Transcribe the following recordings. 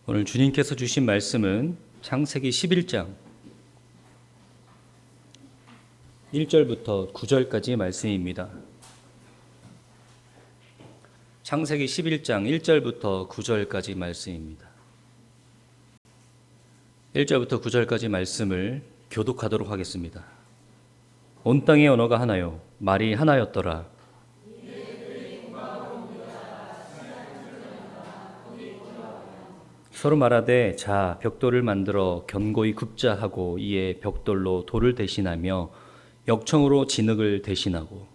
오늘 주님께서 주신 말씀은 창세기 11장 1절부터 9절까지의 말씀입니다. 창세기 11장 1절부터 9절까지 말씀입니다. 1절부터 9절까지 말씀을 교독하도록 하겠습니다. 온 땅의 언어가 하나요, 말이 하나였더라. 서로 말하되 자 벽돌을 만들어 견고히 굽자 하고 이에 벽돌로 돌을 대신하며 역청으로 진흙을 대신하고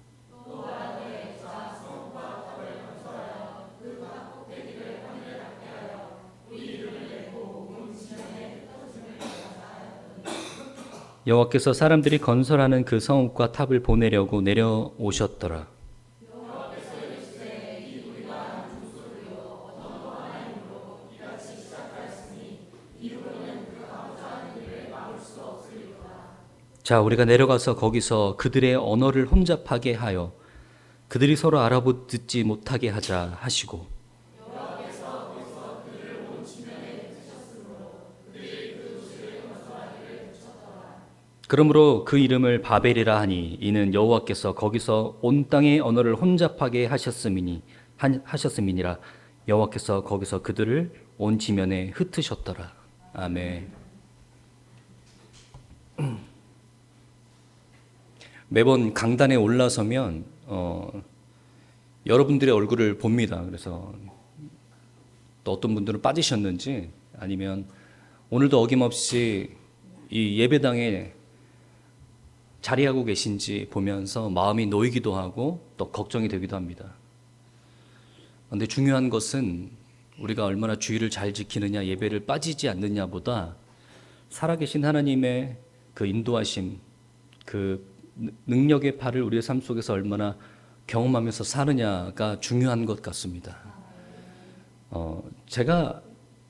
여호와께서 사람들이 건설하는 그 성읍과 탑을 보내려고 내려오셨더라. 자, 우리가 내려가서 거기서 그들의 언어를 혼잡하게 하여 그들이 서로 알아듣지 못하게 하자 하시고 그러므로 그 이름을 바벨이라 하니 이는 여호와께서 거기서 온 땅의 언어를 혼잡하게 하셨음이니라. 여호와께서 거기서 그들을 온 지면에 흩으셨더라. 아멘. 매번 강단에 올라서면 여러분들의 얼굴을 봅니다. 그래서 또 어떤 분들은 빠지셨는지 아니면 오늘도 어김없이 이 예배당에 자리하고 계신지 보면서 마음이 놓이기도 하고 또 걱정이 되기도 합니다. 그런데 중요한 것은 우리가 얼마나 주의를 잘 지키느냐, 예배를 빠지지 않느냐보다 살아계신 하나님의 그 인도하심, 그 능력의 팔을 우리의 삶 속에서 얼마나 경험하면서 사느냐가 중요한 것 같습니다. 제가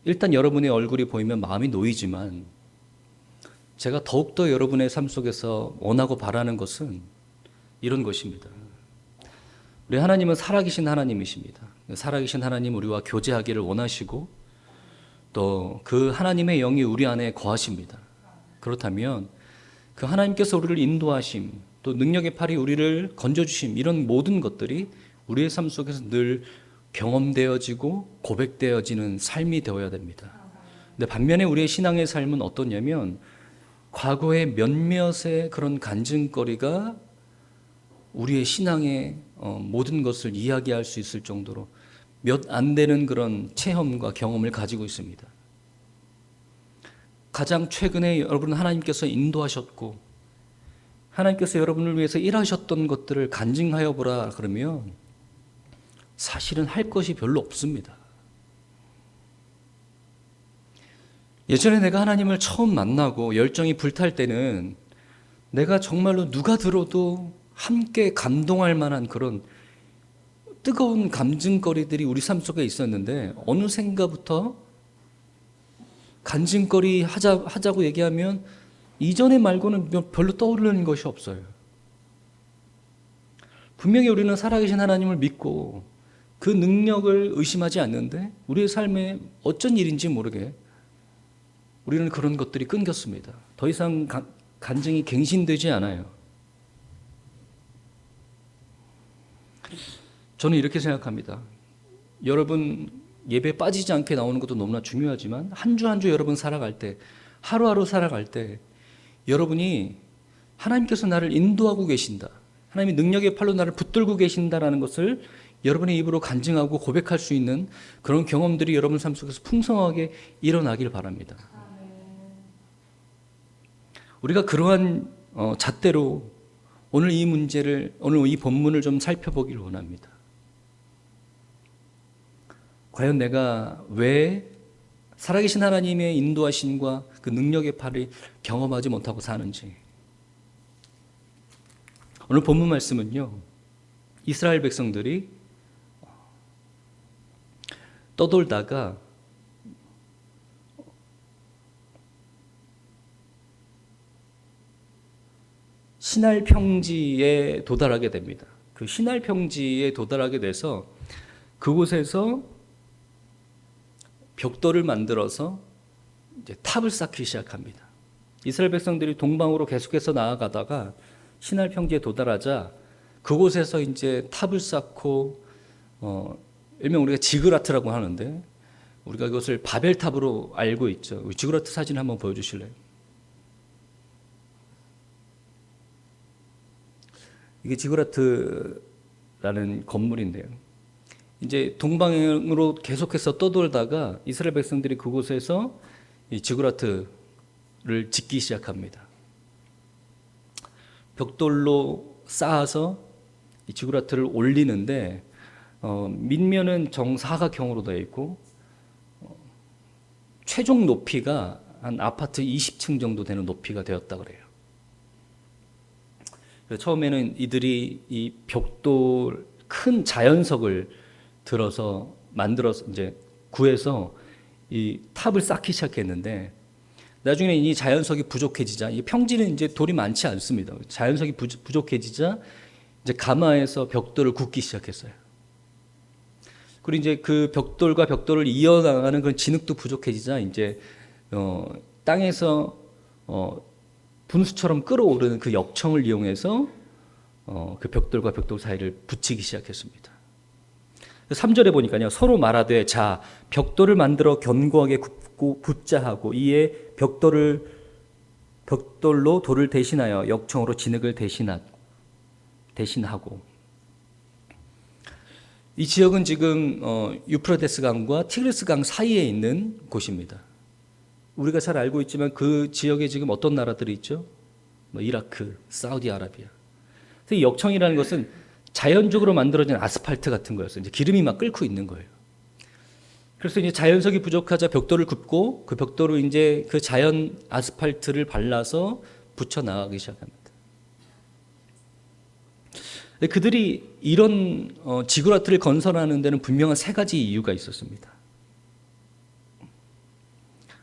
일단 여러분의 얼굴이 보이면 마음이 놓이지만 제가 더욱더 여러분의 삶 속에서 원하고 바라는 것은 이런 것입니다. 우리 하나님은 살아계신 하나님이십니다. 살아계신 하나님 우리와 교제하기를 원하시고 또 그 하나님의 영이 우리 안에 거하십니다. 그렇다면 그 하나님께서 우리를 인도하심, 또 능력의 팔이 우리를 건져주심, 이런 모든 것들이 우리의 삶 속에서 늘 경험되어지고 고백되어지는 삶이 되어야 됩니다. 근데 반면에 우리의 신앙의 삶은 어떠냐면 과거의 몇몇의 그런 간증거리가 우리의 신앙의 모든 것을 이야기할 수 있을 정도로 몇 안 되는 그런 체험과 경험을 가지고 있습니다. 가장 최근에 여러분 하나님께서 인도하셨고 하나님께서 여러분을 위해서 일하셨던 것들을 간증하여 보라 그러면 사실은 할 것이 별로 없습니다. 예전에 내가 하나님을 처음 만나고 열정이 불탈 때는 내가 정말로 누가 들어도 함께 감동할 만한 그런 뜨거운 감증거리들이 우리 삶 속에 있었는데 어느샌가부터 간증거리 하자고 얘기하면 이전에 말고는 별로 떠오르는 것이 없어요. 분명히 우리는 살아계신 하나님을 믿고 그 능력을 의심하지 않는데 우리의 삶에 어쩐 일인지 모르게 우리는 그런 것들이 끊겼습니다. 더 이상 간증이 갱신되지 않아요. 저는 이렇게 생각합니다. 여러분 예배 빠지지 않게 나오는 것도 너무나 중요하지만 한 주 한 주 여러분 살아갈 때, 하루하루 살아갈 때 여러분이 하나님께서 나를 인도하고 계신다, 하나님이 능력의 팔로 나를 붙들고 계신다라는 것을 여러분의 입으로 간증하고 고백할 수 있는 그런 경험들이 여러분 삶 속에서 풍성하게 일어나길 바랍니다. 우리가 그러한 잣대로 오늘 이 본문을 좀 살펴보기를 원합니다. 과연 내가 왜 살아계신 하나님의 인도하심과 그 능력의 팔을 경험하지 못하고 사는지. 오늘 본문 말씀은요, 이스라엘 백성들이 떠돌다가 시날 평지에 도달하게 됩니다. 그 시날 평지에 도달하게 돼서 그곳에서 벽돌을 만들어서 이제 탑을 쌓기 시작합니다. 이스라엘 백성들이 동방으로 계속해서 나아가다가 시날 평지에 도달하자 그곳에서 이제 탑을 쌓고 일명 우리가 지그라트라고 하는데 우리가 그것을 바벨탑으로 알고 있죠. 지그라트 사진 한번 보여주실래요? 이게 지그라트라는 건물인데요. 이제 동방으로 계속해서 떠돌다가 이스라엘 백성들이 그곳에서 이 지그라트를 짓기 시작합니다. 벽돌로 쌓아서 이 지그라트를 올리는데 밑면은 정사각형으로 되어 있고 최종 높이가 한 아파트 20층 정도 되는 높이가 되었다 그래요. 처음에는 이들이 이 벽돌 큰 자연석을 들어서 만들어서 이제 구해서 이 탑을 쌓기 시작했는데 나중에 이 자연석이 부족해지자 이 평지는 이제 돌이 많지 않습니다. 자연석이 부족해지자 이제 가마에서 벽돌을 굽기 시작했어요. 그리고 이제 그 벽돌과 벽돌을 이어나가는 그런 진흙도 부족해지자 이제 땅에서 분수처럼 끓어오르는 그 역청을 이용해서 그 벽돌과 벽돌 사이를 붙이기 시작했습니다. 3절에 보니까요. 서로 말하되 자 벽돌을 만들어 견고하게 굽고 붙자 하고 이에 벽돌로 돌을 대신하여 역청으로 진흙을 대신하고 이 지역은 지금 유프라테스 강과 티그리스 강 사이에 있는 곳입니다. 우리가 잘 알고 있지만 그 지역에 지금 어떤 나라들이 있죠? 이라크, 사우디아라비아. 이 역청이라는 것은 자연적으로 만들어진 아스팔트 같은 거였어요. 이제 기름이 막 끓고 있는 거예요. 그래서 이제 자연석이 부족하자 벽돌을 굽고 그 벽돌을 이제 그 자연 아스팔트를 발라서 붙여 나가기 시작합니다. 그들이 이런 지구라트를 건설하는 데는 분명한 세 가지 이유가 있었습니다.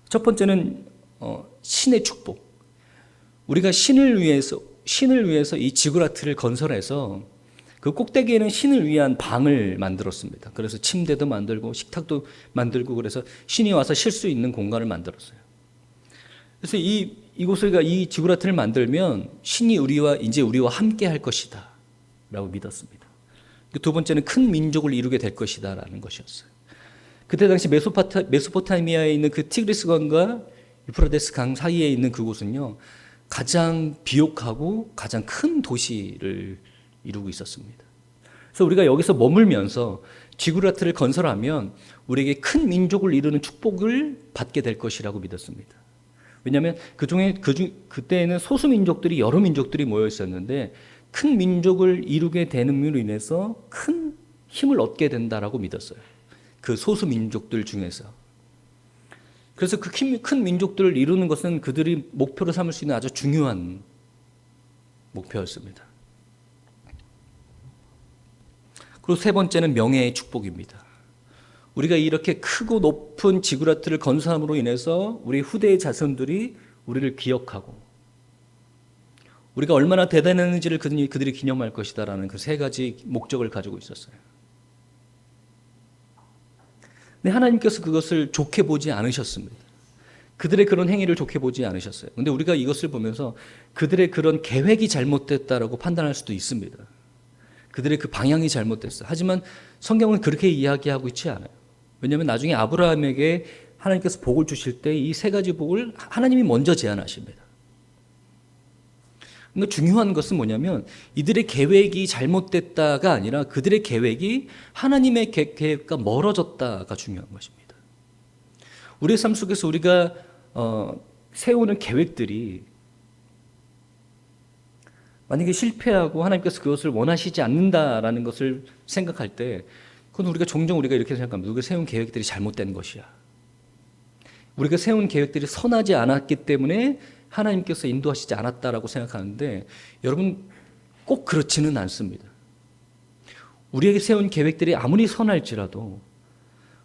첫 번째는 신의 축복. 우리가 신을 위해서 이 지구라트를 건설해서 그 꼭대기에는 신을 위한 방을 만들었습니다. 그래서 침대도 만들고 식탁도 만들고 그래서 신이 와서 쉴 수 있는 공간을 만들었어요. 그래서 이 지구라트를 만들면 신이 우리와 함께 할 것이다 라고 믿었습니다. 두 번째는 큰 민족을 이루게 될 것이다 라는 것이었어요. 그때 당시 메소포타미아에 있는 그 티그리스 강과 유프라테스 강 사이에 있는 그곳은요 가장 비옥하고 가장 큰 도시를 이루고 있었습니다. 그래서 우리가 여기서 머물면서 지구라트를 건설하면 우리에게 큰 민족을 이루는 축복을 받게 될 것이라고 믿었습니다. 왜냐하면 그때에는 소수 민족들이 여러 민족들이 모여 있었는데 큰 민족을 이루게 됨으로 인해서 큰 힘을 얻게 된다라고 믿었어요. 그 소수 민족들 중에서. 그래서 그 큰 민족들을 이루는 것은 그들이 목표로 삼을 수 있는 아주 중요한 목표였습니다. 그리고 세 번째는 명예의 축복입니다. 우리가 이렇게 크고 높은 지구라트를 건설함으로 인해서 우리 후대의 자손들이 우리를 기억하고 우리가 얼마나 대단했는지를 그들이 기념할 것이다라는 그 세 가지 목적을 가지고 있었어요. 근데 하나님께서 그것을 좋게 보지 않으셨습니다. 그들의 그런 행위를 좋게 보지 않으셨어요. 근데 우리가 이것을 보면서 그들의 그런 계획이 잘못됐다라고 판단할 수도 있습니다. 그들의 그 방향이 잘못됐어요. 하지만 성경은 그렇게 이야기하고 있지 않아요. 왜냐하면 나중에 아브라함에게 하나님께서 복을 주실 때 이 세 가지 복을 하나님이 먼저 제안하십니다. 근데 중요한 것은 뭐냐면 이들의 계획이 잘못됐다가 아니라 그들의 계획이 하나님의 계획과 멀어졌다가 중요한 것입니다. 우리의 삶 속에서 우리가 세우는 계획들이 만약에 실패하고 하나님께서 그것을 원하시지 않는다라는 것을 생각할 때 그건 종종 우리가 이렇게 생각합니다. 우리가 세운 계획들이 잘못된 것이야. 우리가 세운 계획들이 선하지 않았기 때문에 하나님께서 인도하시지 않았다라고 생각하는데 여러분 꼭 그렇지는 않습니다. 우리에게 세운 계획들이 아무리 선할지라도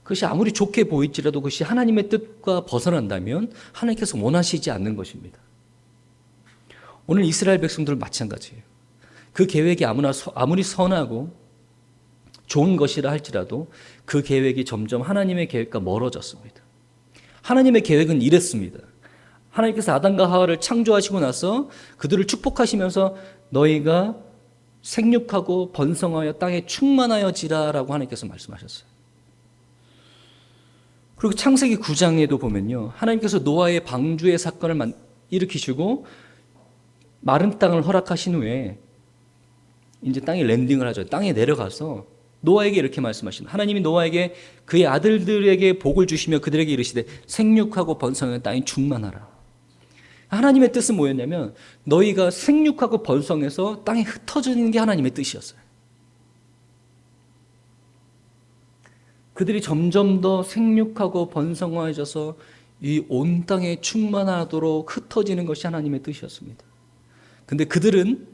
그것이 아무리 좋게 보일지라도 그것이 하나님의 뜻과 벗어난다면 하나님께서 원하시지 않는 것입니다. 오늘 이스라엘 백성들은 마찬가지예요. 그 계획이 아무리 선하고 좋은 것이라 할지라도 그 계획이 점점 하나님의 계획과 멀어졌습니다. 하나님의 계획은 이랬습니다. 하나님께서 아담과 하와를 창조하시고 나서 그들을 축복하시면서 너희가 생육하고 번성하여 땅에 충만하여지라라고 하나님께서 말씀하셨어요. 그리고 창세기 9장에도 보면요, 하나님께서 노아의 방주의 사건을 일으키시고 마른 땅을 허락하신 후에 이제 땅에 랜딩을 하죠. 땅에 내려가서 노아에게 이렇게 말씀하십니다. 하나님이 노아에게 그의 아들들에게 복을 주시며 그들에게 이르시되 생육하고 번성하여 땅이 충만하라. 하나님의 뜻은 뭐였냐면 너희가 생육하고 번성해서 땅에 흩어지는 게 하나님의 뜻이었어요. 그들이 점점 더 생육하고 번성해져서 이 온 땅에 충만하도록 흩어지는 것이 하나님의 뜻이었습니다. 근데 그들은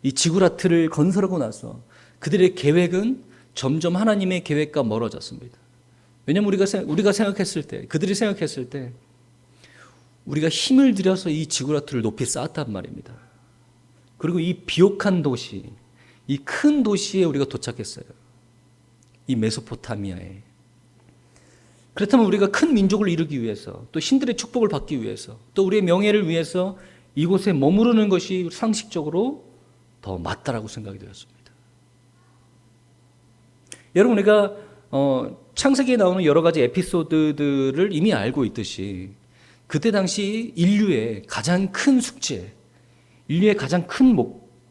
이 지구라트를 건설하고 나서 그들의 계획은 점점 하나님의 계획과 멀어졌습니다. 왜냐하면 우리가 생각했을 때, 그들이 생각했을 때 우리가 힘을 들여서 이 지구라트를 높이 쌓았단 말입니다. 그리고 이 비옥한 도시, 이 큰 도시에 우리가 도착했어요. 이 메소포타미아에. 그렇다면 우리가 큰 민족을 이루기 위해서, 또 신들의 축복을 받기 위해서, 또 우리의 명예를 위해서 이곳에 머무르는 것이 상식적으로 더 맞다라고 생각이 되었습니다. 여러분, 우리가 창세기에 나오는 여러 가지 에피소드들을 이미 알고 있듯이 그때 당시 인류의 가장 큰 숙제, 인류의 가장 큰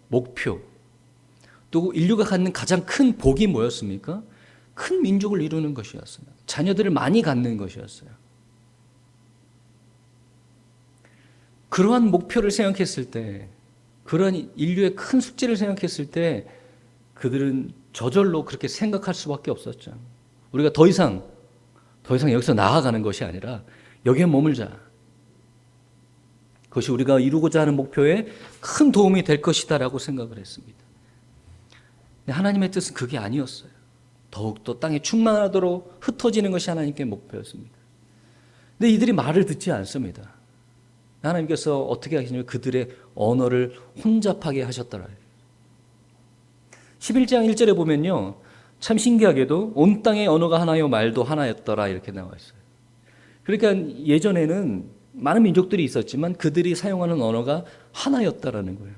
목표, 또 인류가 갖는 가장 큰 복이 뭐였습니까? 큰 민족을 이루는 것이었어요. 자녀들을 많이 갖는 것이었어요. 그러한 목표를 생각했을 때, 그러한 인류의 큰 숙제를 생각했을 때 그들은 저절로 그렇게 생각할 수밖에 없었죠. 우리가 더 이상 여기서 나아가는 것이 아니라 여기에 머물자. 그것이 우리가 이루고자 하는 목표에 큰 도움이 될 것이다라고 생각을 했습니다. 근데 하나님의 뜻은 그게 아니었어요. 더욱더 땅에 충만하도록 흩어지는 것이 하나님께 목표였습니다. 근데 이들이 말을 듣지 않습니다. 하나님께서 어떻게 하시냐면 그들의 언어를 혼잡하게 하셨더라. 11장 1절에 보면요, 참 신기하게도 온 땅의 언어가 하나요 말도 하나였더라 이렇게 나와 있어요. 그러니까 예전에는 많은 민족들이 있었지만 그들이 사용하는 언어가 하나였다라는 거예요.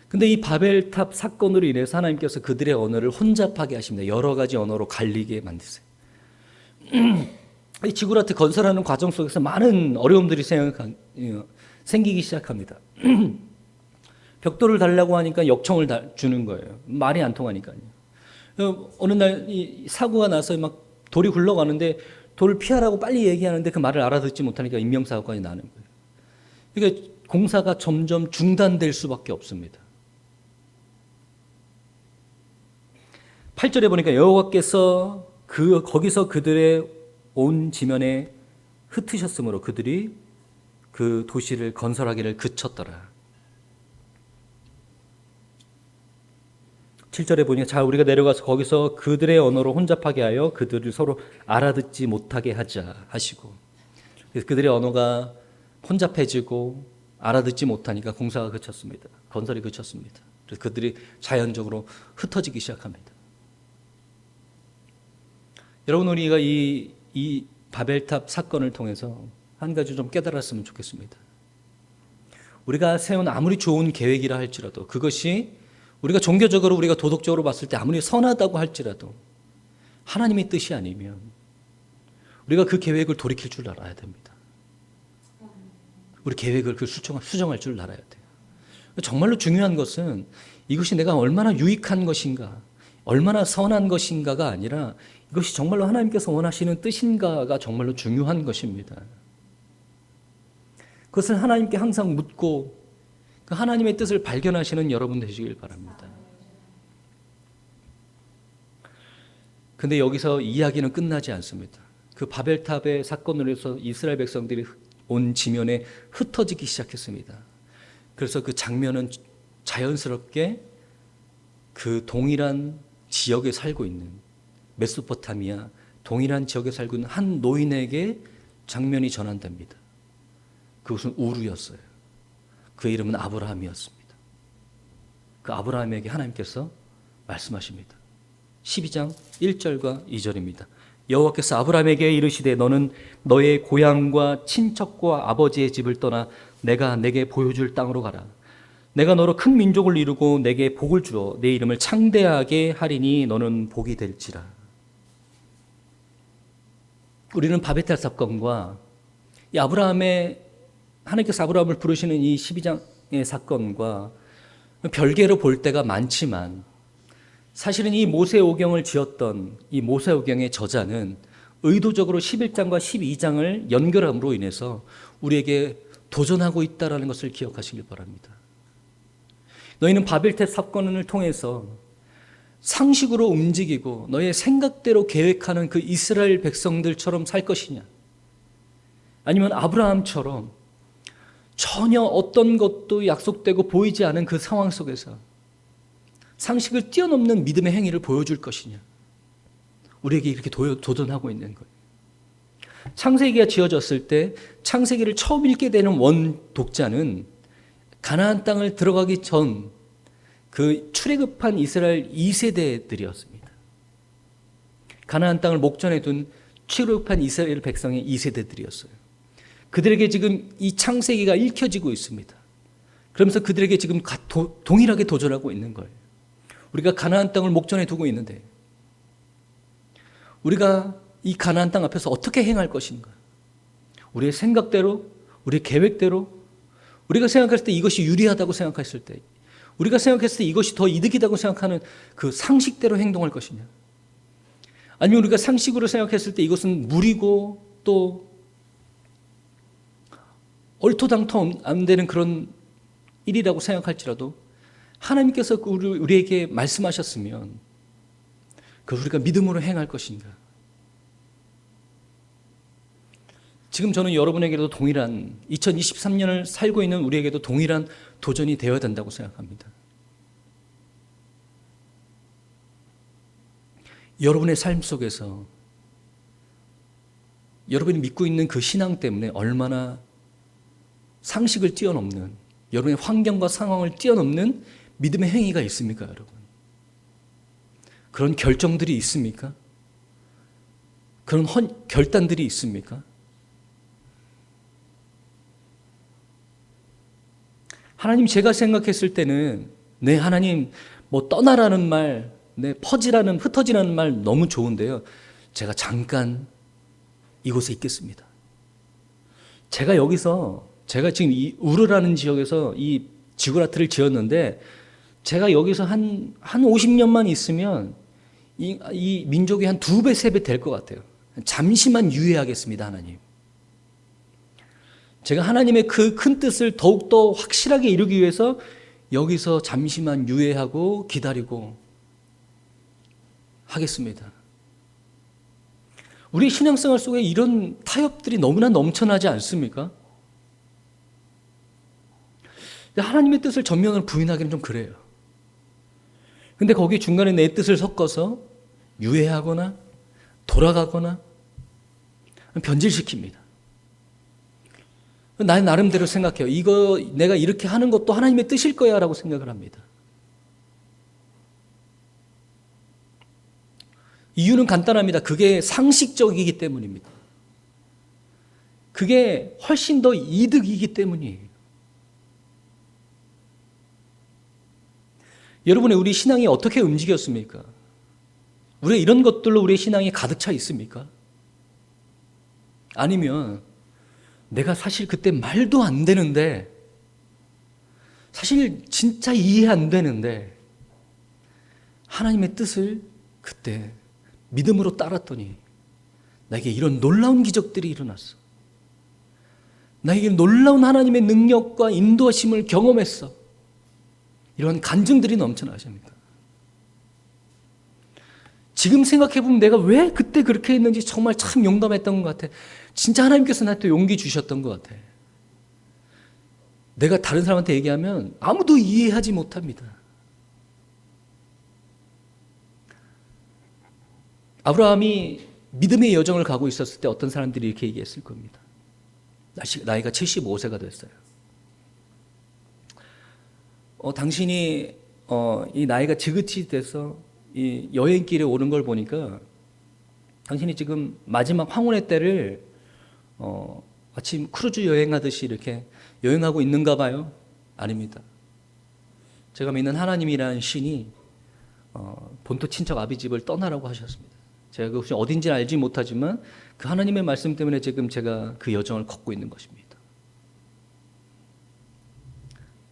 근데 이 바벨탑 사건으로 인해서 하나님께서 그들의 언어를 혼잡하게 하십니다. 여러 가지 언어로 갈리게 만드세요. 이 지구라트 건설하는 과정 속에서 많은 어려움들이 생기기 시작합니다. 벽돌을 달라고 하니까 역청을 주는 거예요. 말이 안 통하니까요. 어느 날 이 사고가 나서 막 돌이 굴러가는데 돌을 피하라고 빨리 얘기하는데 그 말을 알아듣지 못하니까 인명사고까지 나는 거예요. 그러니까 공사가 점점 중단될 수밖에 없습니다. 8절에 보니까 여호와께서 거기서 그들의 온 지면에 흩으셨으므로 그들이 그 도시를 건설하기를 그쳤더라. 7절에 보니까 자 우리가 내려가서 거기서 그들의 언어로 혼잡하게 하여 그들을 서로 알아듣지 못하게 하자 하시고, 그래서 그들의 언어가 혼잡해지고 알아듣지 못하니까 공사가 그쳤습니다. 건설이 그쳤습니다. 그래서 그들이 자연적으로 흩어지기 시작합니다. 여러분, 우리가 이 바벨탑 사건을 통해서 한 가지 좀 깨달았으면 좋겠습니다. 우리가 세운 아무리 좋은 계획이라 할지라도 그것이 우리가 종교적으로 우리가 도덕적으로 봤을 때 아무리 선하다고 할지라도 하나님의 뜻이 아니면 우리가 그 계획을 돌이킬 줄 알아야 됩니다. 우리 계획을 수정할 줄 알아야 돼요. 정말로 중요한 것은 이것이 내가 얼마나 유익한 것인가, 얼마나 선한 것인가가 아니라 이것이 정말로 하나님께서 원하시는 뜻인가가 정말로 중요한 것입니다. 그것을 하나님께 항상 묻고 그 하나님의 뜻을 발견하시는 여러분 되시길 바랍니다. 근데 여기서 이야기는 끝나지 않습니다. 그 바벨탑의 사건으로 해서 이스라엘 백성들이 온 지면에 흩어지기 시작했습니다. 그래서 그 장면은 자연스럽게 그 동일한 지역에 살고 있는 메소포타미아 동일한 지역에 살고 있는 한 노인에게 장면이 전환됩니다. 그것은 우르였어요. 그의 이름은 아브라함이었습니다. 그 아브라함에게 하나님께서 말씀하십니다. 12장 1절과 2절입니다. 여호와께서 아브라함에게 이르시되 너는 너의 고향과 친척과 아버지의 집을 떠나 내가 내게 보여줄 땅으로 가라. 내가 너로 큰 민족을 이루고 내게 복을 주어 내 이름을 창대하게 하리니 너는 복이 될지라. 우리는 바베텔 사건과 이 하나님께서 아브라함을 부르시는 이 12장의 사건과 별개로 볼 때가 많지만, 사실은 이 모세오경을 지었던 이 모세오경의 저자는 의도적으로 11장과 12장을 연결함으로 인해서 우리에게 도전하고 있다는 것을 기억하시길 바랍니다. 너희는 바벨탑 사건을 통해서 상식으로 움직이고 너의 생각대로 계획하는 그 이스라엘 백성들처럼 살 것이냐, 아니면 아브라함처럼 전혀 어떤 것도 약속되고 보이지 않은 그 상황 속에서 상식을 뛰어넘는 믿음의 행위를 보여줄 것이냐, 우리에게 이렇게 도전하고 있는 거예요. 창세기가 지어졌을 때 창세기를 처음 읽게 되는 원 독자는 가나안 땅을 들어가기 전 그 출애굽한 이스라엘 2세대들이었습니다. 가나안 땅을 목전에 둔 출애굽한 이스라엘 백성의 2세대들이었어요. 그들에게 지금 이 창세기가 읽혀지고 있습니다. 그러면서 그들에게 지금 동일하게 도전하고 있는 거예요. 우리가 가나안 땅을 목전에 두고 있는데 우리가 이 가나안 땅 앞에서 어떻게 행할 것인가? 우리의 생각대로, 우리의 계획대로, 우리가 생각했을 때 이것이 유리하다고 생각했을 때, 우리가 생각했을 때 이것이 더 이득이라고 생각하는 그 상식대로 행동할 것이냐, 아니면 우리가 상식으로 생각했을 때 이것은 무리고 또 얼토당토 안 되는 그런 일이라고 생각할지라도 하나님께서 우리에게 말씀하셨으면 그 우리가 믿음으로 행할 것인가? 지금 저는 여러분에게도 동일한 2023년을 살고 있는 우리에게도 동일한 도전이 되어야 된다고 생각합니다. 여러분의 삶 속에서 여러분이 믿고 있는 그 신앙 때문에 얼마나 상식을 뛰어넘는, 여러분의 환경과 상황을 뛰어넘는 믿음의 행위가 있습니까, 여러분? 그런 결정들이 있습니까? 그런 결단들이 있습니까? 하나님, 제가 생각했을 때는 네, 하나님 뭐 떠나라는 말, 네, 흩어지라는 말 너무 좋은데요, 제가 잠깐 이곳에 있겠습니다. 제가 지금 이 우르라는 지역에서 이 지구라트를 지었는데 제가 여기서 한 50년만 있으면 이 민족이 한 2배, 3배 될 것 같아요. 잠시만 유예하겠습니다, 하나님. 제가 하나님의 그 큰 뜻을 더욱더 확실하게 이루기 위해서 여기서 잠시만 유예하고 기다리고 하겠습니다. 우리 신앙생활 속에 이런 타협들이 너무나 넘쳐나지 않습니까? 하나님의 뜻을 전면으로 부인하기는 좀 그래요. 근데 거기 중간에 내 뜻을 섞어서 유예하거나 돌아가거나 변질시킵니다. 나의 나름대로 생각해요. 이거 내가 이렇게 하는 것도 하나님의 뜻일 거야 라고 생각을 합니다. 이유는 간단합니다. 그게 상식적이기 때문입니다. 그게 훨씬 더 이득이기 때문이에요. 여러분의 우리 신앙이 어떻게 움직였습니까? 우리가 이런 것들로 우리의 신앙이 가득 차 있습니까? 아니면 내가 사실 그때 말도 안 되는데, 사실 진짜 이해 안 되는데 하나님의 뜻을 그때 믿음으로 따랐더니 나에게 이런 놀라운 기적들이 일어났어. 나에게 놀라운 하나님의 능력과 인도하심을 경험했어. 이런 간증들이 넘쳐나십니다. 지금 생각해보면 내가 왜 그때 그렇게 했는지 정말 참 용감했던 것 같아. 진짜 하나님께서 나한테 용기 주셨던 것 같아. 내가 다른 사람한테 얘기하면 아무도 이해하지 못합니다. 아브라함이 믿음의 여정을 가고 있었을 때 어떤 사람들이 이렇게 얘기했을 겁니다. 나이가 75세가 됐어요. 당신이 이 나이가 지긋이 돼서 이 여행길에 오는 걸 보니까 당신이 지금 마지막 황혼의 때를 마치 크루즈 여행하듯이 이렇게 여행하고 있는가 봐요? 아닙니다. 제가 믿는 하나님이라는 신이 본토 친척 아비 집을 떠나라고 하셨습니다. 제가 그것이 어딘지는 알지 못하지만 그 하나님의 말씀 때문에 지금 제가 그 여정을 걷고 있는 것입니다.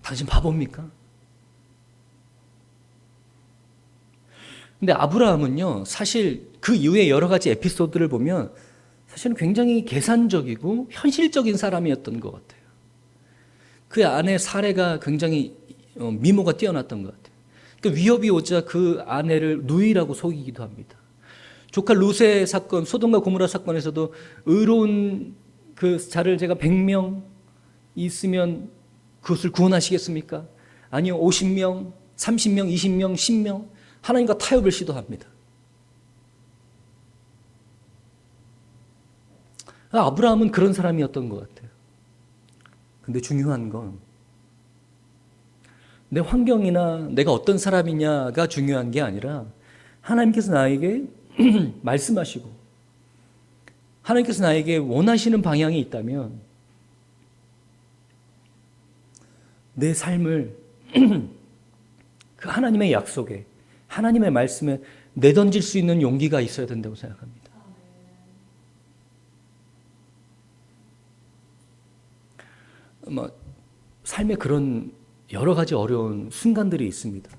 당신 바보입니까? 근데 아브라함은요, 사실 그 이후에 여러 가지 에피소드를 보면 사실은 굉장히 계산적이고 현실적인 사람이었던 것 같아요. 그 아내 사례가 굉장히 미모가 뛰어났던 것 같아요. 그 위협이 오자 그 아내를 누이라고 속이기도 합니다. 조카 룻의 사건, 소돔과 고모라 사건에서도 의로운 그 자를 제가 100명 있으면 그것을 구원하시겠습니까? 아니요, 50명, 30명, 20명, 10명 하나님과 타협을 시도합니다. 아브라함은 그런 사람이었던 것 같아요. 근데 중요한 건 내 환경이나 내가 어떤 사람이냐가 중요한 게 아니라 하나님께서 나에게 말씀하시고 하나님께서 나에게 원하시는 방향이 있다면 내 삶을 그 하나님의 약속에 하나님의 말씀에 내던질 수 있는 용기가 있어야 된다고 생각합니다. 삶에 그런 여러 가지 어려운 순간들이 있습니다.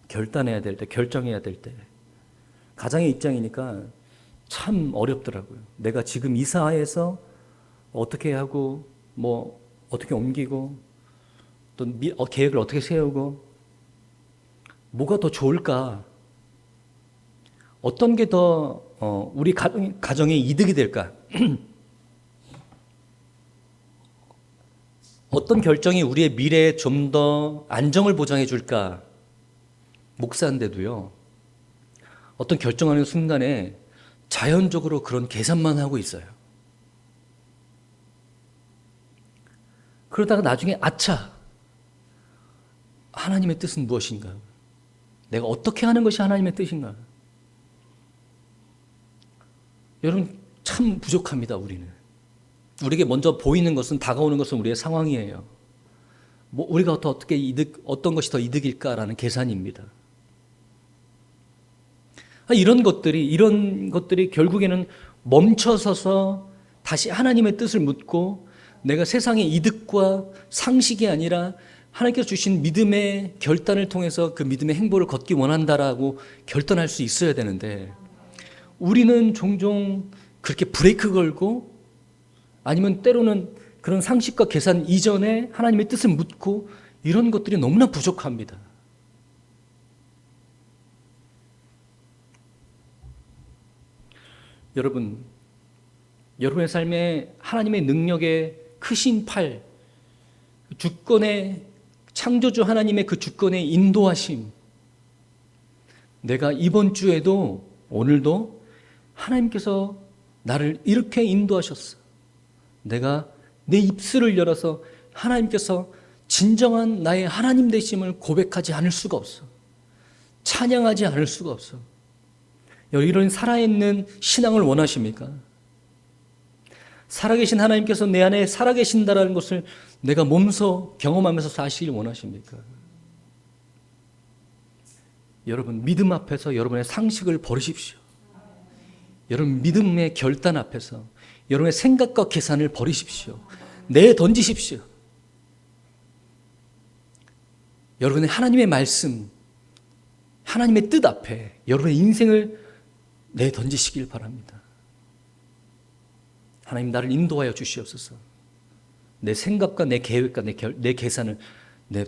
결단해야 될 때, 결정해야 될 때. 가장의 입장이니까 참 어렵더라고요. 내가 지금 이사해서 어떻게 하고, 어떻게 옮기고, 또 계획을 어떻게 세우고, 뭐가 더 좋을까? 어떤 게 더 우리 가정에 이득이 될까? 어떤 결정이 우리의 미래에 좀 더 안정을 보장해 줄까? 목사인데도요. 어떤 결정하는 순간에 자연적으로 그런 계산만 하고 있어요. 그러다가 나중에 아차! 하나님의 뜻은 무엇인가? 내가 어떻게 하는 것이 하나님의 뜻인가? 여러분 참 부족합니다. 우리에게 먼저 보이는 것은 다가오는 것은 우리의 상황이에요. 우리가 어떤 것이 더 이득일까라는 계산입니다. 이런 것들이 결국에는 멈춰서서 다시 하나님의 뜻을 묻고 내가 세상의 이득과 상식이 아니라 하나님께서 주신 믿음의 결단을 통해서 그 믿음의 행보를 걷기 원한다라고 결단할 수 있어야 되는데 우리는 종종 그렇게 브레이크 걸고 아니면 때로는 그런 상식과 계산 이전에 하나님의 뜻을 묻고 이런 것들이 너무나 부족합니다. 여러분의 삶에 하나님의 능력의 크신 팔, 주권의 창조주 하나님의 그 주권의 인도하심, 내가 이번 주에도 오늘도 하나님께서 나를 이렇게 인도하셨어. 내가 내 입술을 열어서 하나님께서 진정한 나의 하나님 되심을 고백하지 않을 수가 없어. 찬양하지 않을 수가 없어. 이런 살아있는 신앙을 원하십니까? 살아계신 하나님께서 내 안에 살아계신다는 것을 내가 몸소 경험하면서 사시길 원하십니까? 여러분 믿음 앞에서 여러분의 상식을 버리십시오. 여러분 믿음의 결단 앞에서 여러분의 생각과 계산을 버리십시오. 내던지십시오. 여러분의 하나님의 말씀, 하나님의 뜻 앞에 여러분의 인생을 내던지시길 바랍니다. 하나님 나를 인도하여 주시옵소서. 내 생각과 내 계획과 내 계산을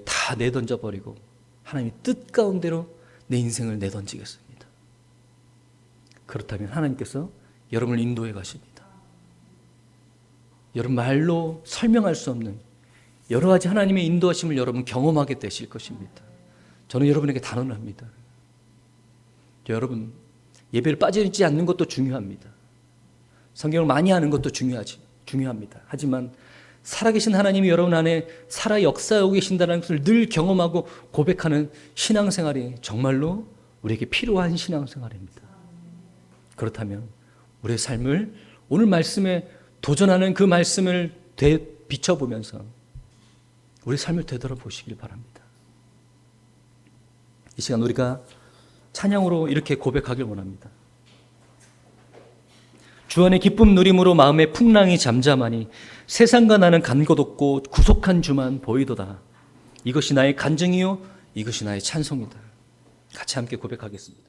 다 내던져버리고 하나님의 뜻 가운데로 내 인생을 내던지겠습니다. 그렇다면 하나님께서 여러분을 인도해 가십니다. 여러분 말로 설명할 수 없는 여러 가지 하나님의 인도하심을 여러분 경험하게 되실 것입니다. 저는 여러분에게 단언합니다. 여러분 예배를 빠지지 않는 것도 중요합니다. 성경을 많이 하는 것도 중요합니다. 하지만 살아계신 하나님이 여러분 안에 살아 역사하고 계신다는 것을 늘 경험하고 고백하는 신앙생활이 정말로 우리에게 필요한 신앙생활입니다. 그렇다면 우리의 삶을 오늘 말씀에 도전하는 그 말씀을 비춰보면서 우리 삶을 되돌아보시길 바랍니다. 이 시간 우리가 찬양으로 이렇게 고백하길 원합니다. 주 안의 기쁨 누림으로 마음의 풍랑이 잠잠하니 세상과 나는 간 것 없고 구속한 주만 보이도다. 이것이 나의 간증이요 이것이 나의 찬송이다. 같이 함께 고백하겠습니다.